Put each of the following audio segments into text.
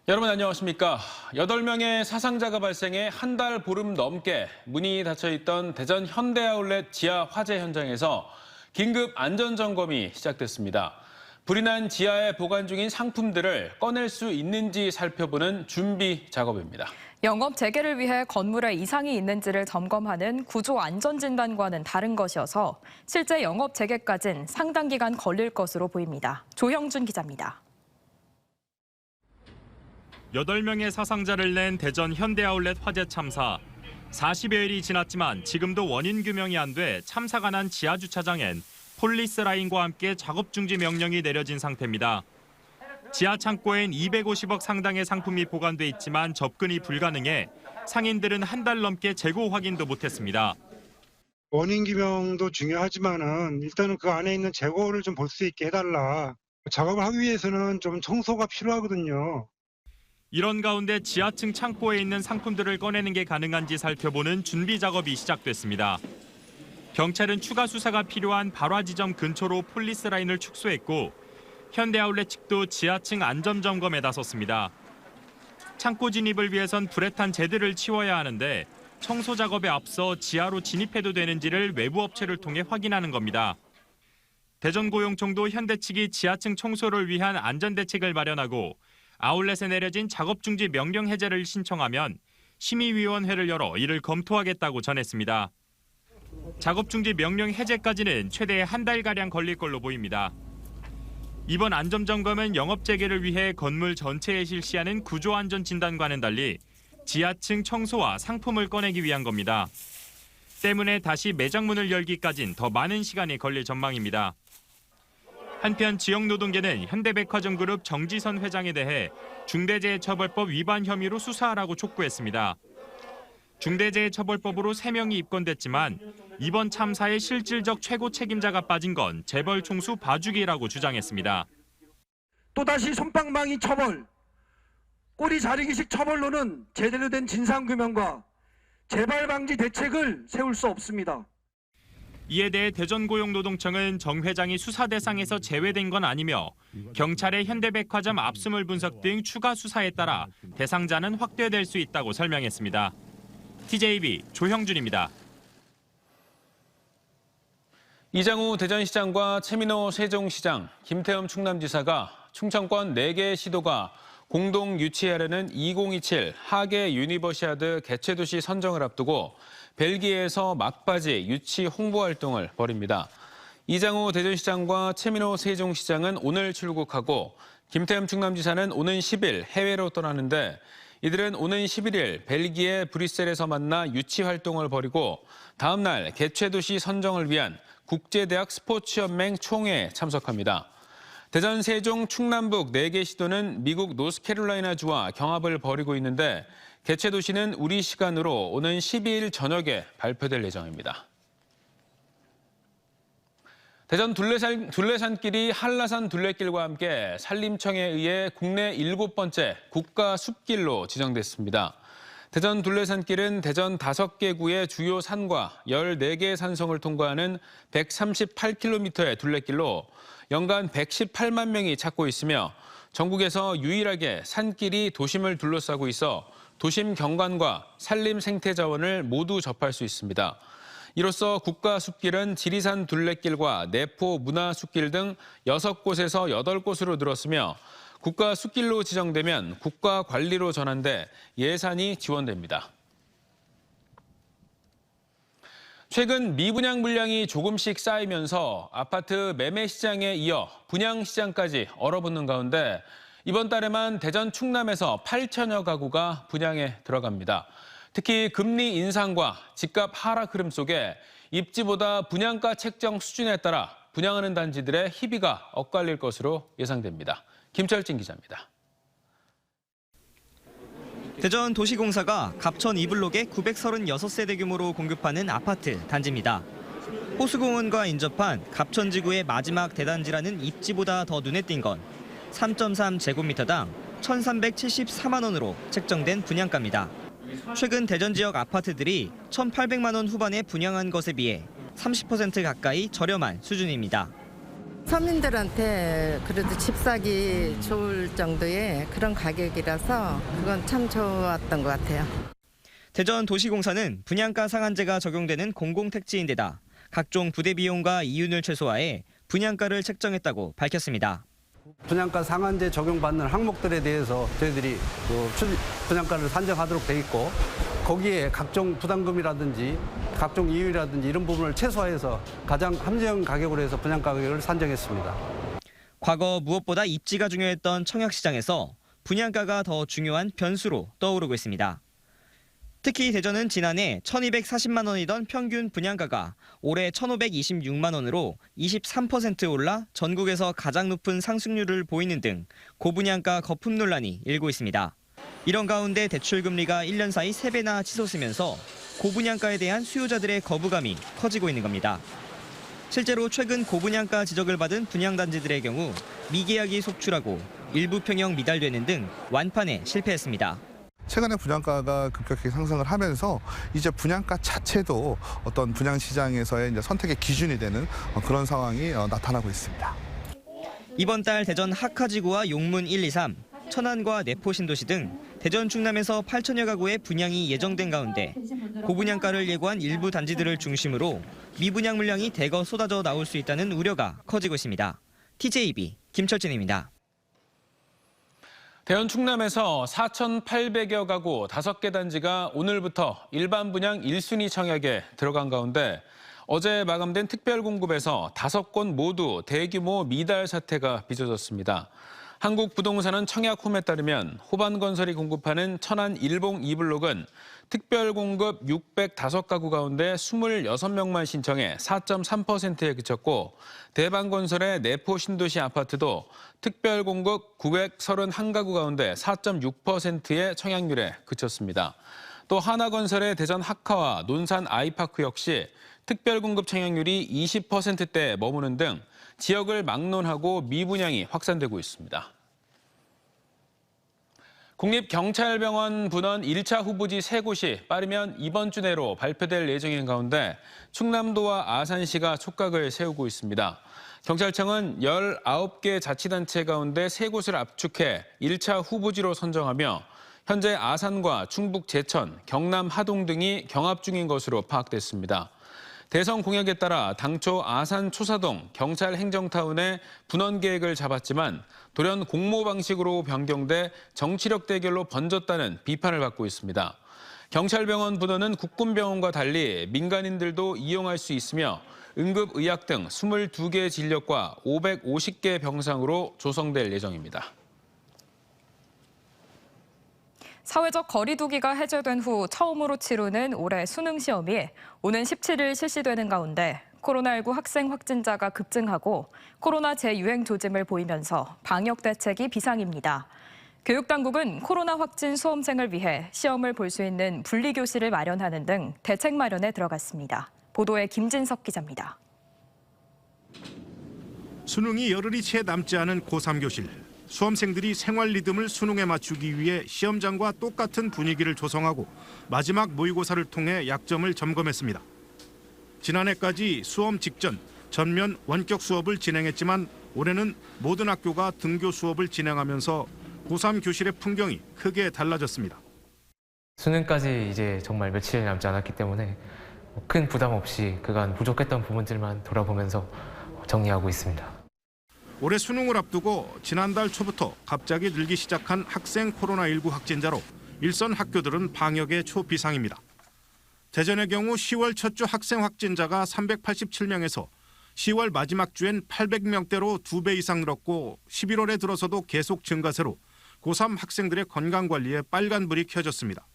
여러분 안녕하십니까. 8명의 사상자가 발생해 한 달 보름 넘게 문이 닫혀있던 대전 현대아울렛 지하 화재 현장에서 긴급 안전점검이 시작됐습니다. 불이 난 지하에 보관 중인 상품들을 꺼낼 수 있는지 살펴보는 준비 작업입니다. 영업 재개를 위해 건물에 이상이 있는지를 점검하는 구조 안전진단과는 다른 것이어서 실제 영업 재개까지는 상당 기간 걸릴 것으로 보입니다. 조형준 기자입니다. 8명의 사상자를 낸 대전 현대아울렛 화재 참사. 40여일이 지났지만 지금도 원인 규명이 안 돼 참사가 난 지하 주차장엔 폴리스 라인과 함께 작업 중지 명령이 내려진 상태입니다. 지하 창고엔 250억 상당의 상품이 보관돼 있지만 접근이 불가능해 상인들은 한 달 넘게 재고 확인도 못했습니다. 원인 규명도 중요하지만은 일단은 그 안에 있는 재고를 좀 볼 수 있게 해달라. 작업을 하기 위해서는 좀 청소가 필요하거든요. 이런 가운데 지하층 창고에 있는 상품들을 꺼내는 게 가능한지 살펴보는 준비 작업이 시작됐습니다. 경찰은 추가 수사가 필요한 발화 지점 근처로 폴리스 라인을 축소했고 현대아울렛 측도 지하층 안전점검에 나섰습니다. 창고 진입을 위해선 불에 탄 재들을 치워야 하는데 청소 작업에 앞서 지하로 진입해도 되는지를 외부 업체를 통해 확인하는 겁니다. 대전고용청도 현대 측이 지하층 청소를 위한 안전대책을 마련하고 아울렛에 내려진 작업 중지 명령 해제를 신청하면 심의위원회를 열어 이를 검토하겠다고 전했습니다. 작업 중지 명령 해제까지는 최대 한 달가량 걸릴 걸로 보입니다. 이번 안전점검은 영업 재개를 위해 건물 전체에 실시하는 구조안전진단과는 달리 지하층 청소와 상품을 꺼내기 위한 겁니다. 때문에 다시 매장 문을 열기까진 더 많은 시간이 걸릴 전망입니다. 한편 지역노동계는 현대백화점그룹 정지선 회장에 대해 중대재해처벌법 위반 혐의로 수사하라고 촉구했습니다. 중대재해처벌법으로 3명이 입건됐지만 이번 참사의 실질적 최고 책임자가 빠진 건 재벌 총수 봐주기라고 주장했습니다. 또다시 솜방망이 처벌, 꼬리 자르기식 처벌로는 제대로 된 진상규명과 재발 방지 대책을 세울 수 없습니다. 이에 대해 대전고용노동청은 정 회장이 수사 대상에서 제외된 건 아니며 경찰의 현대백화점 압수물 분석 등 추가 수사에 따라 대상자는 확대될 수 있다고 설명했습니다. TJB 조형준입니다. 이장우 대전시장과 최민호 세종시장, 김태흠 충남지사가 충청권 4개 시도가 공동 유치하려는 2027 하계 유니버시아드 개최도시 선정을 앞두고 벨기에에서 막바지 유치 홍보 활동을 벌입니다. 이장우 대전시장과 최민호 세종시장은 오늘 출국하고 김태흠 충남지사는 오는 10일 해외로 떠나는데 이들은 오는 11일 벨기에 브뤼셀에서 만나 유치 활동을 벌이고 다음 날 개최도시 선정을 위한 국제대학 스포츠연맹 총회에 참석합니다. 대전, 세종, 충남북 4개 시도는 미국 노스캐롤라이나주와 경합을 벌이고 있는데 개최 도시는 우리 시간으로 오는 12일 저녁에 발표될 예정입니다. 대전 둘레산길이 한라산 둘레길과 함께 산림청에 의해 국내 7번째 국가 숲길로 지정됐습니다. 대전 둘레산길은 대전 5개 구의 주요 산과 14개의 산성을 통과하는 138km의 둘레길로 연간 118만 명이 찾고 있으며 전국에서 유일하게 산길이 도심을 둘러싸고 있어 도심 경관과 산림 생태 자원을 모두 접할 수 있습니다. 이로써 국가숲길은 지리산 둘레길과 내포 문화숲길 등 6곳에서 8곳으로 늘었으며 국가숲길로 지정되면 국가관리로 전환돼 예산이 지원됩니다. 최근 미분양 물량이 조금씩 쌓이면서 아파트 매매 시장에 이어 분양 시장까지 얼어붙는 가운데 이번 달에만 대전 충남에서 8천여 가구가 분양에 들어갑니다. 특히 금리 인상과 집값 하락 흐름 속에 입지보다 분양가 책정 수준에 따라 분양하는 단지들의 희비가 엇갈릴 것으로 예상됩니다. 김철진 기자입니다. 대전 도시공사가 갑천 2블록에 936세대 규모로 공급하는 아파트 단지입니다. 호수공원과 인접한 갑천지구의 마지막 대단지라는 입지보다 더 눈에 띈 건 3.3제곱미터당 1,374만 원으로 책정된 분양가입니다. 최근 대전 지역 아파트들이 1,800만 원 후반에 분양한 것에 비해 30% 가까이 저렴한 수준입니다. 서민들한테 그래도 집 사기 좋을 정도의 그런 가격이라서 그건 참 좋았던 것 같아요. 대전도시공사는 분양가 상한제가 적용되는 공공택지인데다 각종 부대 비용과 이윤을 최소화해 분양가를 책정했다고 밝혔습니다. 분양가 상한제 적용받는 항목들에 대해서 저희들이 분양가를 산정하도록 돼 있고 거기에 각종 부담금이라든지 각종 이율이라든지 이런 부분을 최소화해서 가장 합리적 가격으로 해서 분양가 가격을 산정했습니다. 과거 무엇보다 입지가 중요했던 청약시장에서 분양가가 더 중요한 변수로 떠오르고 있습니다. 특히 대전은 지난해 1,240만 원이던 평균 분양가가 올해 1,526만 원으로 23% 올라 전국에서 가장 높은 상승률을 보이는 등 고분양가 거품 논란이 일고 있습니다. 이런 가운데 대출금리가 1년 사이 3배나 치솟으면서 고분양가에 대한 수요자들의 거부감이 커지고 있는 겁니다. 실제로 최근 고분양가 지적을 받은 분양단지들의 경우 미계약이 속출하고 일부 평형 미달되는 등 완판에 실패했습니다. 최근에 분양가가 급격하게 상승을 하면서 이제 분양가 자체도 어떤 분양시장에서의 이제 선택의 기준이 되는 그런 상황이 나타나고 있습니다. 이번 달 대전 하카지구와 용문 1, 2, 3, 천안과 내포 신도시 등 대전 충남에서 8천여 가구의 분양이 예정된 가운데 고분양가를 예고한 일부 단지들을 중심으로 미분양 물량이 대거 쏟아져 나올 수 있다는 우려가 커지고 있습니다. TJB 김철진입니다. 대전 충남에서 4,800여 가구 5개 단지가 오늘부터 일반 분양 1순위 청약에 들어간 가운데 어제 마감된 특별공급에서 5건 모두 대규모 미달 사태가 빚어졌습니다. 한국부동산은 청약홈에 따르면 호반건설이 공급하는 천안 일봉 2블록은 특별공급 605가구 가운데 26명만 신청해 4.3%에 그쳤고 대방건설의 내포 신도시 아파트도 특별공급 931가구 가운데 4.6%의 청약률에 그쳤습니다. 또 하나건설의 대전 하카와 논산 아이파크 역시 특별공급 청약률이 20%대에 머무는 등 지역을 막론하고 미분양이 확산되고 있습니다. 국립경찰병원 분원 1차 후보지 3곳이 빠르면 이번 주 내로 발표될 예정인 가운데 충남도와 아산시가 촉각을 세우고 있습니다. 경찰청은 19개 자치단체 가운데 3곳을 압축해 1차 후보지로 선정하며 현재 아산과 충북 제천, 경남 하동 등이 경합 중인 것으로 파악됐습니다. 대선 공약에 따라 당초 아산 초사동 경찰행정타운의 분원 계획을 잡았지만 돌연 공모 방식으로 변경돼 정치력 대결로 번졌다는 비판을 받고 있습니다. 경찰병원 분원은 국군병원과 달리 민간인들도 이용할 수 있으며 응급의학 등 22개 진료과 550개 병상으로 조성될 예정입니다. 사회적 거리 두기가 해제된 후 처음으로 치르는 올해 수능 시험이 오는 17일 실시되는 가운데 코로나19 학생 확진자가 급증하고 코로나 재유행 조짐을 보이면서 방역 대책이 비상입니다. 교육당국은 코로나 확진 수험생을 위해 시험을 볼 수 있는 분리교실을 마련하는 등 대책 마련에 들어갔습니다. 보도에 김진석 기자입니다. 수능이 열흘이 채 남지 않은 고3 교실. 수험생들이 생활 리듬을 수능에 맞추기 위해 시험장과 똑같은 분위기를 조성하고 마지막 모의고사를 통해 약점을 점검했습니다. 지난해까지 수험 직전 전면 원격 수업을 진행했지만 올해는 모든 학교가 등교 수업을 진행하면서 고3 교실의 풍경이 크게 달라졌습니다. 수능까지 이제 정말 며칠 남지 않았기 때문에 큰 부담 없이 그간 부족했던 부분들만 돌아보면서 정리하고 있습니다. 올해 수능을 앞두고 지난달 초부터 갑자기 늘기 시작한 학생 코로나19 확진자로 일선 학교들은 방역에 초비상입니다. 대전의 경우 10월 첫 주 학생 확진자가 387명에서 10월 마지막 주엔 800명대로 2배 이상 늘었고 11월에 들어서도 계속 증가세로 고3 학생들의 건강관리에 빨간불이 켜졌습니다.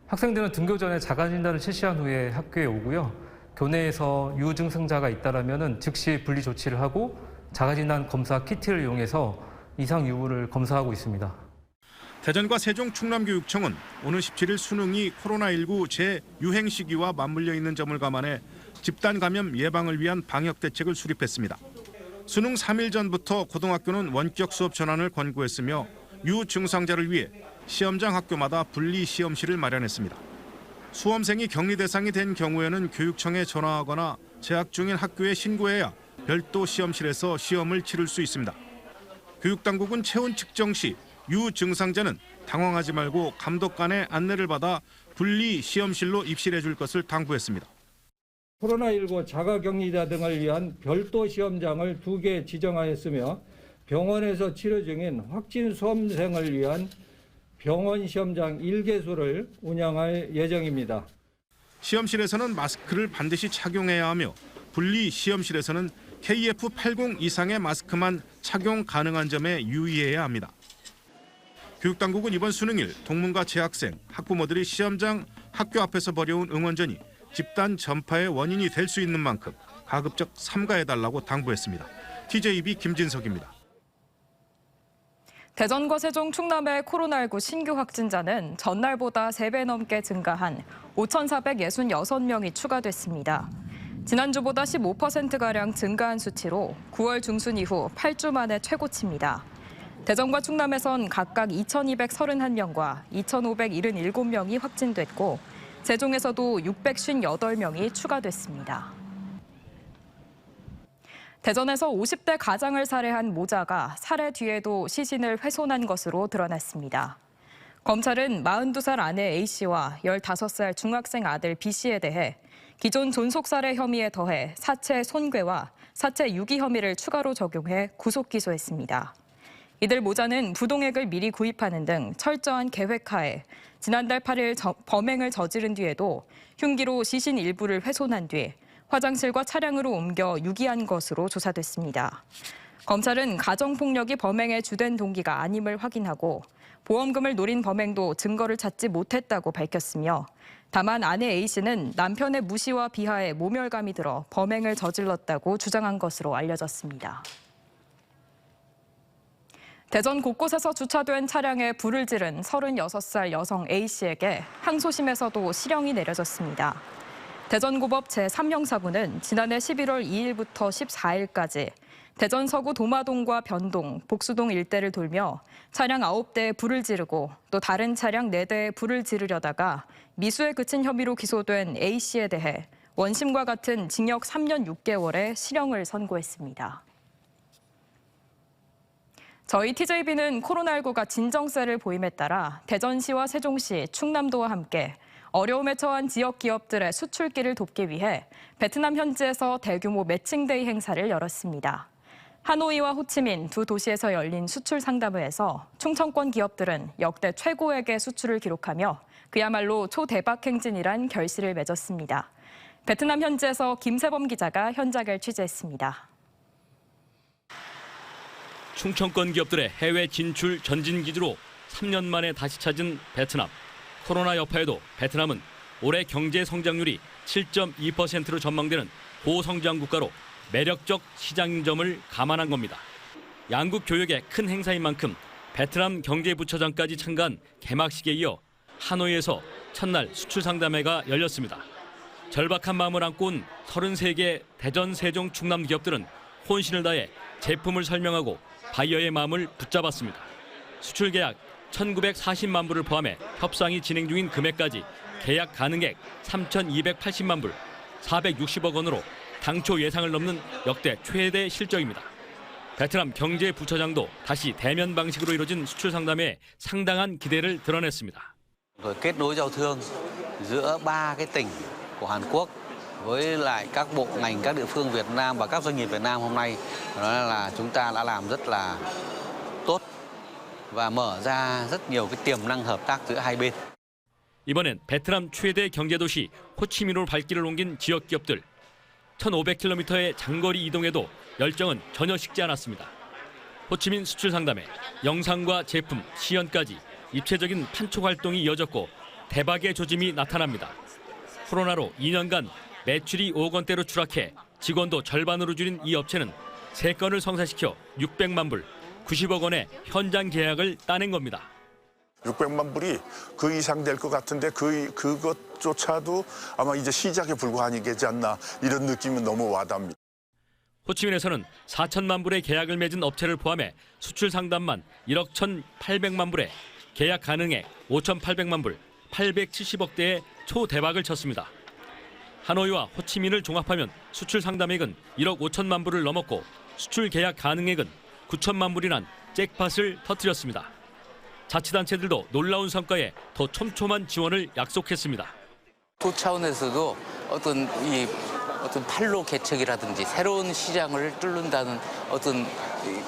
학생들은 등교 전에 자가진단을 실시한 후에 학교에 오고요. 교내에서 유증상자가 있다면 즉시 분리 조치를 하고 자가진단 검사 키트를 이용해서 이상 유무를 검사하고 있습니다. 대전과 세종 충남교육청은 오는 17일 수능이 코로나19 재유행 시기와 맞물려 있는 점을 감안해 집단 감염 예방을 위한 방역 대책을 수립했습니다. 수능 3일 전부터 고등학교는 원격 수업 전환을 권고했으며 유증상자를 위해 시험장 학교마다 분리 시험실을 마련했습니다. 수험생이 격리 대상이 된 경우에는 교육청에 전화하거나 재학 중인 학교에 신고해야 별도 시험실에서 시험을 치를 수 있습니다. 교육당국은 체온 측정 시 유증상자는 당황하지 말고 감독관의 안내를 받아 분리 시험실로 입실해 줄 것을 당부했습니다. 코로나19 자가격리자 등을 위한 별도 시험장을 2개 지정하였으며 병원에서 치료 중인 확진 수험생을 위한 병원 시험장 1개소를 운영할 예정입니다. 시험실에서는 마스크를 반드시 착용해야 하며 분리 시험실에서는 KF80 이상의 마스크만 착용 가능한 점에 유의해야 합니다. 교육당국은 이번 수능일 동문과 재학생, 학부모들이 시험장 학교 앞에서 벌여온 응원전이 집단 전파의 원인이 될 수 있는 만큼 가급적 삼가해달라고 당부했습니다. TJB 김진석입니다. 대전과 세종, 충남의 코로나19 신규 확진자는 전날보다 3배 넘게 증가한 5,466명이 추가됐습니다. 지난주보다 15%가량 증가한 수치로 9월 중순 이후 8주 만에 최고치입니다. 대전과 충남에선 각각 2,231명과 2,577명이 확진됐고 세종에서도 658명이 추가됐습니다. 대전에서 50대 가장을 살해한 모자가 살해 뒤에도 시신을 훼손한 것으로 드러났습니다. 검찰은 42살 아내 A씨와 15살 중학생 아들 B씨에 대해 기존 존속살해 혐의에 더해 사체 손괴와 사체 유기 혐의를 추가로 적용해 구속 기소했습니다. 이들 모자는 부동액을 미리 구입하는 등 철저한 계획하에 지난달 8일 범행을 저지른 뒤에도 흉기로 시신 일부를 훼손한 뒤 화장실과 차량으로 옮겨 유기한 것으로 조사됐습니다. 검찰은 가정폭력이 범행의 주된 동기가 아님을 확인하고 보험금을 노린 범행도 증거를 찾지 못했다고 밝혔으며 다만 아내 A씨는 남편의 무시와 비하에 모멸감이 들어 범행을 저질렀다고 주장한 것으로 알려졌습니다. 대전 곳곳에서 주차된 차량에 불을 지른 36살 여성 A씨에게 항소심에서도 실형이 내려졌습니다. 대전고법 제3형사부는 지난해 11월 2일부터 14일까지 대전 서구 도마동과 변동, 복수동 일대를 돌며 차량 9대에 불을 지르고 또 다른 차량 4대에 불을 지르려다가 미수에 그친 혐의로 기소된 A씨에 대해 원심과 같은 징역 3년 6개월의 실형을 선고했습니다. 저희 TJB는 코로나19가 진정세를 보임에 따라 대전시와 세종시, 충남도와 함께 어려움에 처한 지역 기업들의 수출길을 돕기 위해 베트남 현지에서 대규모 매칭데이 행사를 열었습니다. 하노이와 호치민 두 도시에서 열린 수출 상담회에서 충청권 기업들은 역대 최고액의 수출을 기록하며 그야말로 초대박 행진이란 결실을 맺었습니다. 베트남 현지에서 김세범 기자가 현장을 취재했습니다. 충청권 기업들의 해외 진출 전진 기지로 3년 만에 다시 찾은 베트남. 코로나 여파에도 베트남은 올해 경제 성장률이 7.2%로 전망되는 고성장 국가로 매력적 시장인 점을 감안한 겁니다. 양국 교역의 큰 행사인 만큼 베트남 경제부처장까지 참가한 개막식에 이어 하노이에서 첫날 수출 상담회가 열렸습니다. 절박한 마음을 안고 온 33개 대전, 세종, 충남 기업들은 혼신을 다해 제품을 설명하고 바이어의 마음을 붙잡았습니다. 수출 계약 1,940만 불을 포함해 협상이 진행 중인 금액까지 계약 가능액 3,280만 불, 460억 원으로 당초 예상을 넘는 역대 최대 실적입니다. 베트남 경제부처장도 다시 대면 방식으로 이뤄진 수출 상담에 상당한 기대를 드러냈습니다. kết nối giao thương giữa 3 cái tỉnh của Hàn Quốc với lại các bộ ngành, các địa phương Việt Nam và các doanh nghiệp Việt Nam hôm nay đó là chúng ta đã làm rất là tốt và mở ra rất nhiều cái tiềm năng hợp tác giữa hai bên. 이번엔 베트남 최대 경제도시 호치민으로 발길을 옮긴 지역 기업들. 1,500km의 장거리 이동에도 열정은 전혀 식지 않았습니다. 호치민 수출 상담회, 영상과 제품, 시연까지 입체적인 판촉 활동이 이어졌고 대박의 조짐이 나타납니다. 코로나로 2년간 매출이 5억 원대로 추락해 직원도 절반으로 줄인 이 업체는 3건을 성사시켜 600만 불, 90억 원의 현장 계약을 따낸 겁니다. 600만 불이 그 이상 될 것 같은데 그것조차도 아마 이제 시작에 불과하지 않나 이런 느낌이 너무 와닿습니다. 호치민에서는 4천만 불의 계약을 맺은 업체를 포함해 수출 상담만 1억 1,800만 불에 계약 가능액 5,800만 불, 870억 대의 초대박을 쳤습니다. 하노이와 호치민을 종합하면 수출 상담액은 1억 5천만 불을 넘었고 수출 계약 가능액은 9천만 불이란 잭팟을 터뜨렸습니다. 자치단체들도 놀라운 성과에 더 촘촘한 지원을 약속했습니다. 그 차원에서도 어떤 판로 개척이라든지 새로운 시장을 뚫는다는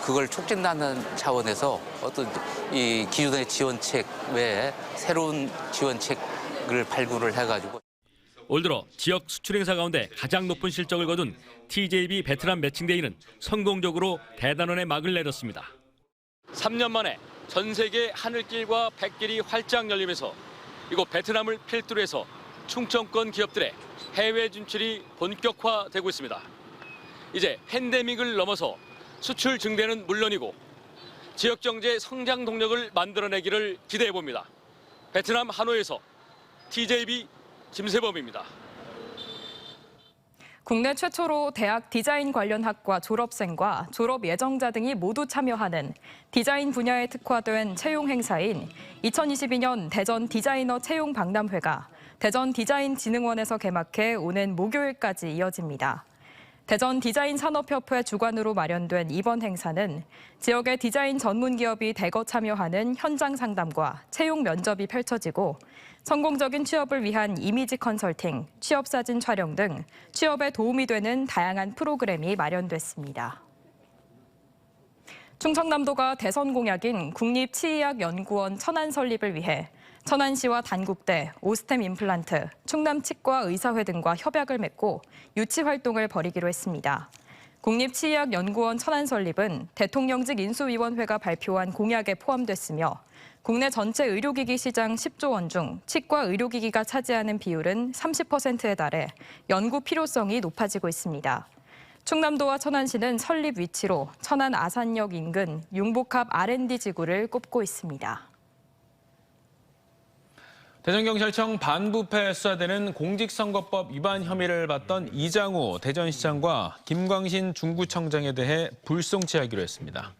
그걸 촉진하는 차원에서 이 기존의 지원책 외에 새로운 지원책을 발굴을 해가지고 올 들어 지역 수출 행사 가운데 가장 높은 실적을 거둔 TJB 베트남 매칭데이는 성공적으로 대단원의 막을 내렸습니다. 3년 만에 전 세계 하늘길과 백길이 활짝 열리면서 이곳 베트남을 필두로 해서 충청권 기업들의 해외 진출이 본격화되고 있습니다. 이제 팬데믹을 넘어서 수출 증대는 물론이고 지역 경제 성장 동력을 만들어내기를 기대해 봅니다. 베트남 하노이에서 TJB 김세범입니다. 국내 최초로 대학 디자인 관련 학과 졸업생과 졸업 예정자 등이 모두 참여하는 디자인 분야에 특화된 채용 행사인 2022년 대전 디자이너 채용 박람회가 대전 디자인진흥원에서 개막해 오는 목요일까지 이어집니다. 대전 디자인산업협회 주관으로 마련된 이번 행사는 지역의 디자인 전문 기업이 대거 참여하는 현장 상담과 채용 면접이 펼쳐지고 성공적인 취업을 위한 이미지 컨설팅, 취업사진 촬영 등 취업에 도움이 되는 다양한 프로그램이 마련됐습니다. 충청남도가 대선 공약인 국립치의학연구원 천안 설립을 위해 천안시와 단국대, 오스템 임플란트, 충남치과의사회 등과 협약을 맺고 유치 활동을 벌이기로 했습니다. 국립치의학연구원 천안 설립은 대통령직 인수위원회가 발표한 공약에 포함됐으며 국내 전체 의료기기 시장 10조 원 중 치과 의료기기가 차지하는 비율은 30%에 달해 연구 필요성이 높아지고 있습니다. 충남도와 천안시는 설립 위치로 천안 아산역 인근 융복합 R&D 지구를 꼽고 있습니다. 대전경찰청 반부패 수사대는 공직선거법 위반 혐의를 받던 이장우 대전시장과 김광신 중구청장에 대해 불송치하기로 했습니다.